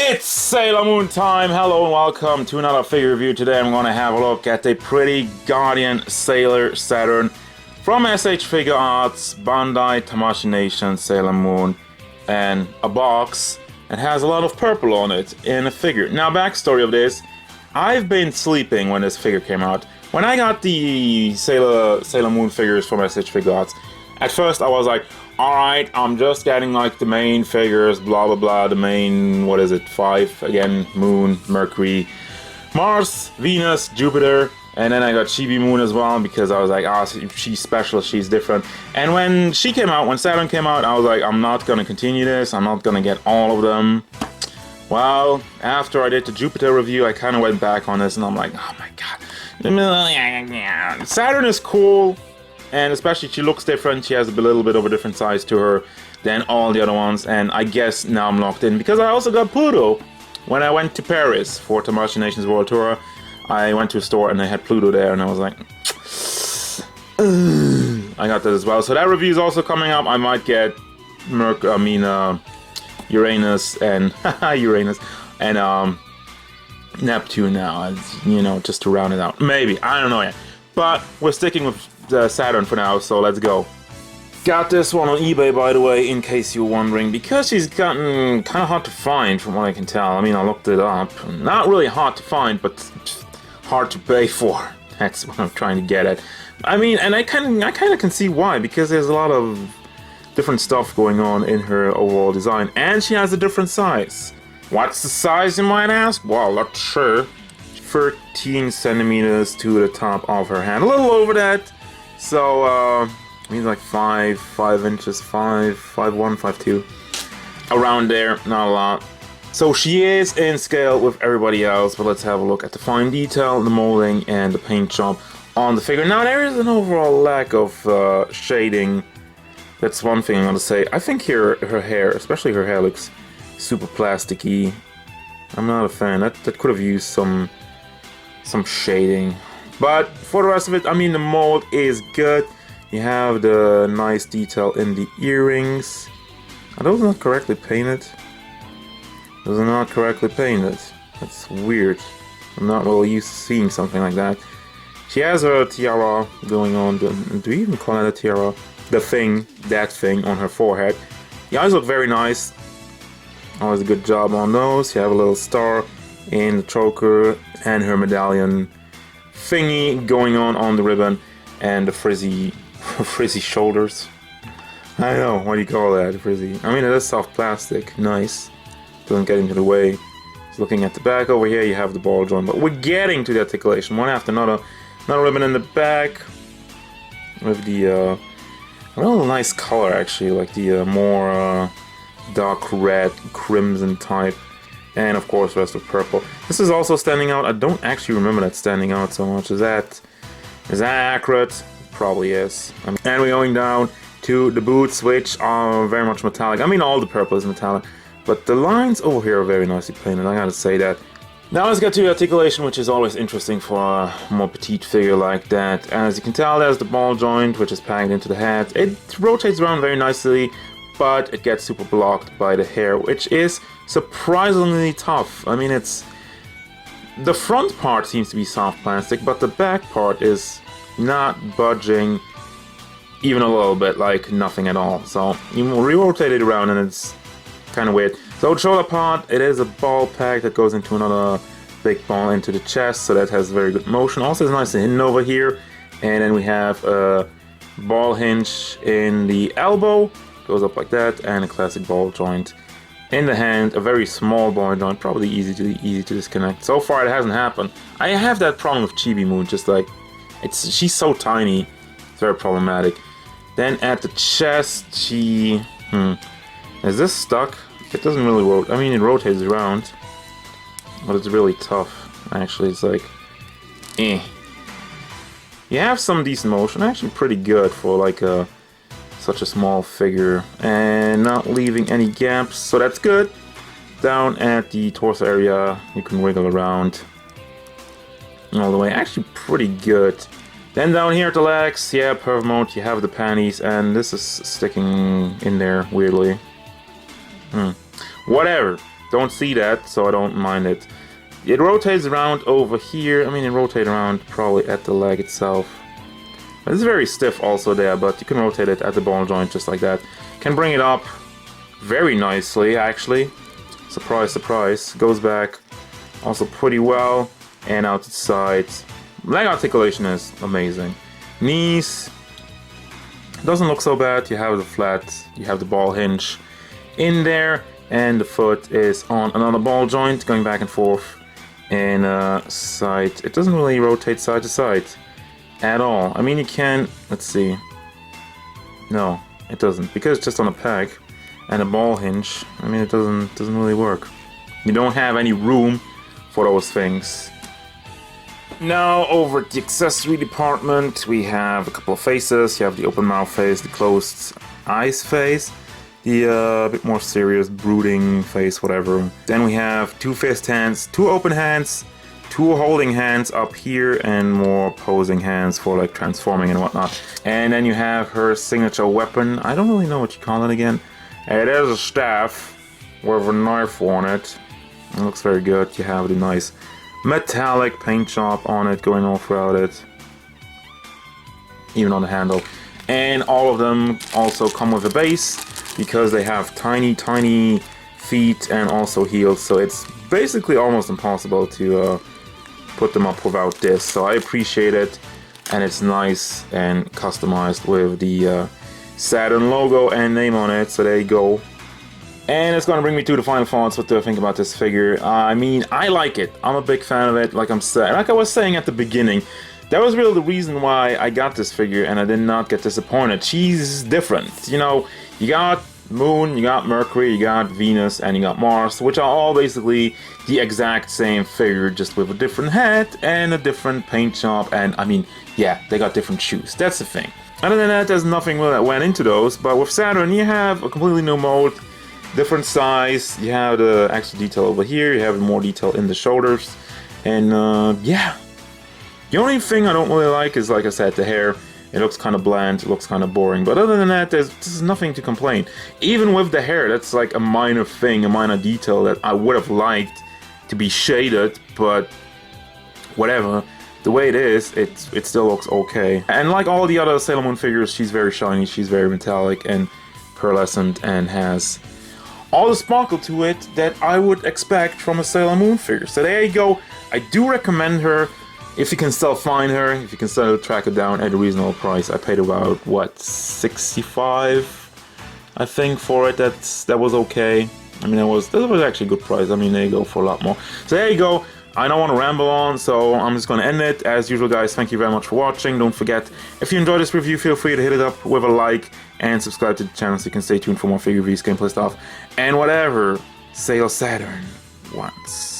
It's Sailor Moon time! Hello and welcome to another figure review. Today I'm going to have a look at the pretty Guardian Sailor Saturn from SH Figuarts, Bandai Tamashii Nation Sailor Moon, and a box. It has a lot of purple on it in a figure. Now, backstory of this, I've been sleeping when this figure came out. When I got the Sailor Moon figures from SH Figuarts, at first I was like, alright, I'm just getting like the main figures, blah blah blah, the main, what is it, 5, again, Moon, Mercury, Mars, Venus, Jupiter, and then I got Chibi Moon as well, because I was like, ah, oh, she's special, she's different. And when she came out, when Saturn came out, I was like, I'm not gonna continue this, I'm not gonna get all of them. Well, after I did the Jupiter review, I kind of went back on this, and I'm like, oh my god. Saturn is cool. And especially she looks different, she has a little bit of a different size to her than all the other ones, and I guess now I'm locked in because I also got Pluto. When I went to Paris for Tamashii Nation's World Tour, I went to a store and they had Pluto there, and I was like, I got that as well. So that review is also coming up. I might get Uranus and Uranus and Neptune now, as you know, just to round it out. Maybe, I don't know yet. But we're sticking with Saturn for now, so let's go. Got this one on eBay, by the way, in case you're wondering, because she's gotten kind of hard to find from what I can tell. I mean, I looked it up. Not really hard to find, but hard to pay for. That's what I'm trying to get at. I mean, and I kind of can see why, because there's a lot of different stuff going on in her overall design, and she has a different size. What's the size, you might ask? Well, let's see. 13 centimeters to the top of her hand, a little over that. So, means like 5 inches, 5'1", 5'2", around there, not a lot. So she is in scale with everybody else, but let's have a look at the fine detail, the molding, and the paint job on the figure. Now, there is an overall lack of shading. That's one thing I'm gonna say. I think her hair, especially her hair, looks super plasticky. I'm not a fan. That could have used some shading. But for the rest of it, I mean, the mold is good. You have the nice detail in the earrings. Are those not correctly painted? Those are not correctly painted. That's weird. I'm not well used to seeing something like that. She has her tiara going on. Do we even call it a tiara? The thing, that thing on her forehead. The eyes look very nice. Always a good job on those. You have a little star in the choker and her medallion thingy going on the ribbon, and the frizzy shoulders. I don't know, what do you call that, frizzy? I mean, it is soft plastic, nice. Doesn't get into the way. So looking at the back over here, you have the ball joint, but we're getting to the articulation, one after another. Another ribbon in the back with the a real nice color, actually, like the more dark red, crimson type. And of course, the rest of purple. This is also standing out. I don't actually remember that standing out so much. Is that accurate? Probably is. And we're going down to the boots, which are very much metallic. I mean, all the purple is metallic, but the lines over here are very nicely painted. I gotta say that. Now let's get to the articulation, which is always interesting for a more petite figure like that. As you can tell, there's the ball joint, which is packed into the head. It rotates around very nicely, but it gets super blocked by the hair, which is surprisingly tough. I mean, the front part seems to be soft plastic, but the back part is not budging even a little bit, like nothing at all. So you re-rotate it around and it's kind of weird. So the shoulder part, it is a ball pack that goes into another big ball into the chest, so that has very good motion. Also, it's nice and hidden over here. And then we have a ball hinge in the elbow, goes up like that, and a classic ball joint in the hand, a very small ball joint, probably easy to disconnect. So far it hasn't happened. I have that problem with Chibi Moon, just like she's so tiny, it's very problematic. Then at the chest, is this stuck? It doesn't really rotate. I mean, it rotates around, but it's really tough. Actually, it's like, You have some decent motion, actually pretty good for like such a small figure, and not leaving any gaps, so that's good. Down at the torso area, you can wiggle around all the way, actually pretty good. Then down here at the legs, yeah, perv mode, you have the panties, and this is sticking in there weirdly. Whatever. don't see that, so I don't mind it. It rotates around over here. I mean, it rotates around probably at the leg itself. It's very stiff also there, but you can rotate it at the ball joint just like that. Can bring it up very nicely, actually. Surprise, surprise. Goes back also pretty well, and out to the side. Leg articulation is amazing. Knees doesn't look so bad. You have the flat, you have the ball hinge in there, and the foot is on another ball joint going back and forth. And side, it doesn't really rotate side to side at all. I mean, you can, let's see. No, it doesn't, because it's just on a peg and a ball hinge. I mean, it doesn't really work. You don't have any room for those things. Now over at the accessory department, we have a couple of faces. You have the open mouth face, the closed eyes face, the bit more serious brooding face, whatever. Then we have two fist hands, two open hands, two holding hands up here, and more posing hands for like transforming and whatnot. And then you have her signature weapon. I don't really know what you call it again. It is a staff with a knife on it. It looks very good. You have the nice metallic paint job on it going all throughout it, even on the handle. And all of them also come with a base, because they have tiny feet and also heels, so it's basically almost impossible to put them up without this. So I appreciate it, and it's nice and customized with the Saturn logo and name on it. So there you go. And it's gonna bring me to the final thoughts. What do I think about this figure? I mean, I like it. I'm a big fan of it. Like I was saying at the beginning, that was really the reason why I got this figure, and I did not get disappointed. She's different. You know, you got Moon, you got Mercury, you got Venus, and you got Mars, which are all basically the exact same figure, just with a different head and a different paint job. And I mean, yeah, they got different shoes. That's the thing. Other than that, there's nothing that went into those. But with Saturn, you have a completely new mold. Different size, you have the extra detail over here, you have more detail in the shoulders, and yeah. The only thing I don't really like is, like I said, the hair. It looks kind of bland, it looks kind of boring, but other than that, there's nothing to complain. Even with the hair, that's like a minor thing, a minor detail that I would have liked to be shaded, but whatever. The way it is, it still looks okay. And like all the other Sailor Moon figures, she's very shiny, she's very metallic and pearlescent, and has all the sparkle to it that I would expect from a Sailor Moon figure. So there you go. I do recommend her. If you can still find her, if you can still track her down at a reasonable price. I paid about, what, 65, I think, for it. That was okay. I mean, that was actually a good price. I mean, there you go, for a lot more. So there you go. I don't want to ramble on, so I'm just going to end it. As usual, guys, thank you very much for watching. Don't forget, if you enjoyed this review, feel free to hit it up with a like and subscribe to the channel so you can stay tuned for more figure reviews, gameplay stuff, and whatever Sailor Saturn wants.